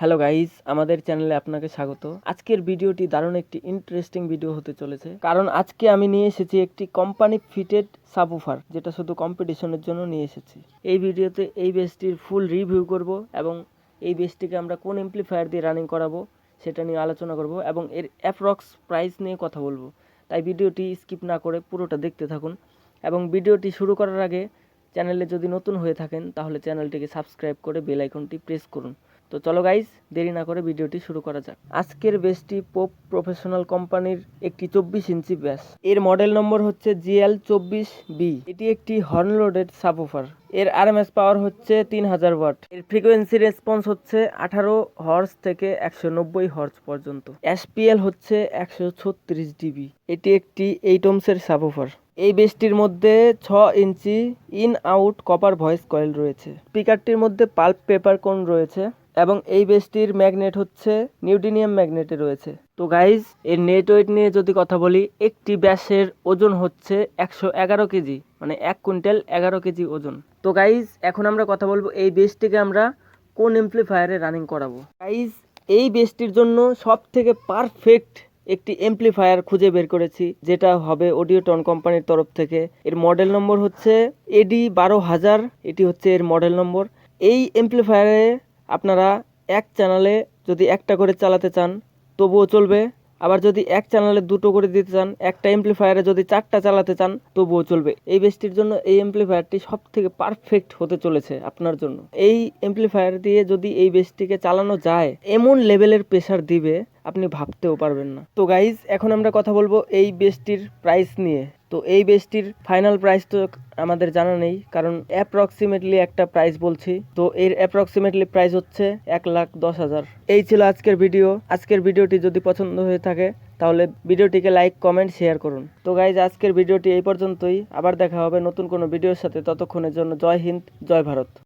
Hello guys, আমাদের চ্যানেলে আপনাকে স্বাগত। আজকের ভিডিওটি দারুণ একটি ইন্টারেস্টিং ভিডিও হতে চলেছে, কারণ আজকে আমি নিয়ে এসেছি একটি কোম্পানি ফিটেড সাবউফার, যেটা শুধু কম্পিটিশনের জন্য নিয়ে এসেছি। এই ভিডিওতে এই বেসটির ফুল রিভিউ করব এবং এই বেসটিকে আমরা কোন এমপ্লিফায়ার দিয়ে রানিং করাবো সেটা নিয়ে আলোচনা করব এবং এর অ্যাপ্রক্স প্রাইস নিয়ে কথা বলবো। তাই ভিডিওটি স্কিপ না করে পুরোটা দেখতে থাকুন এবং ভিডিওটি শুরু করার আগে চ্যানেলে যদি নতুন হয়ে থাকেন তাহলে চ্যানেলটিকে সাবস্ক্রাইব করে বেল আইকনটি প্রেস করুন। তো চলো গাইস, দেরি না করে ভিডিওটি শুরু করা যাক। আজকের বেসটি পোপ প্রফেশনাল কোম্পানির একটি 24 ইঞ্চি ব্যাস। এর মডেল নম্বর হচ্ছে GL24B। এটি একটি হর্ন লোডেড সাবউফার। এর আরএমএস পাওয়ার হচ্ছে 3000 ওয়াট। এর ফ্রিকোয়েন্সি রেসপন্স হচ্ছে 18 হর্স থেকে 190 হর্স পর্যন্ত। এসপিএল হচ্ছে 136 ডিবি। এটি একটি 8 ওহমসের সাবউফার। এই বেসটির মধ্যে 6 inch in out copper voice coil রয়েছে। স্পিকারটির মধ্যে পাল্প পেপার কোন রয়েছে এবং এই বেসটির ম্যাগনেট হচ্ছে নিউডিনিয়াম ম্যাগনেটে রয়েছে। তো গাইজ, এর নেট ওয়েট নিয়ে যদি কথা বলি, একটি ব্যাসের ওজন হচ্ছে 111 কেজি, মানে 1 কুইন্টাল 11 কেজি ওজন। তো গাইজ, এখন আমরা কথা বলবো এই বেসটিকে আমরা কোন এমপ্লিফায়ারে রানিং করাবো। গাইজ, এই বেসটির জন্য সব থেকে পারফেক্ট একটি এমপ্লিফায়ার খুঁজে বের করেছি, যেটা হবে অডিওটন কোম্পানির তরফ থেকে। এর মডেল নম্বর হচ্ছে AD12000। এটি হচ্ছে এর মডেল নম্বর। এই এমপ্লিফায়ারে আপনারা এক চ্যানেলে যদি একটা করে চালাতে চান তবুও চলবে, আবার যদি এক চ্যানেলে দুটো করে দিতে চান, একটা এমপ্লিফায়ারে যদি 4টা চালাতে চান তবুও চলবে। এই বেসটির জন্য এই এমপ্লিফায়ারটি সব থেকে পারফেক্ট হতে চলেছে আপনার জন্য। এই এমপ্লিফায়ার দিয়ে যদি এই বেসটিকে চালানো যায়, এমন লেভেলের প্রেসার দিবে আপনি ভাবতেও পারবেন না। তো গাইজ, এখন আমরা কথা বলবো এই বেসটির প্রাইস নিয়ে। তো এই বেসটির ফাইনাল প্রাইস তো আমাদের জানা নেই, কারণ অ্যাপ্রক্সিমেটলি একটা প্রাইস বলছি। তো এর অ্যাপ্রক্সিমেটলি প্রাইস হচ্ছে 1,10,000। এই ছিল আজকের ভিডিও। আজকের ভিডিওটি যদি পছন্দ হয়ে থাকে তাহলে ভিডিওটিকে লাইক, কমেন্ট, শেয়ার করুন। তো গাইজ, আজকের ভিডিওটি এই পর্যন্তই। আবার দেখা হবে নতুন কোনো ভিডিওর সাথে। ততক্ষণের জন্য জয় হিন্দ, জয় ভারত।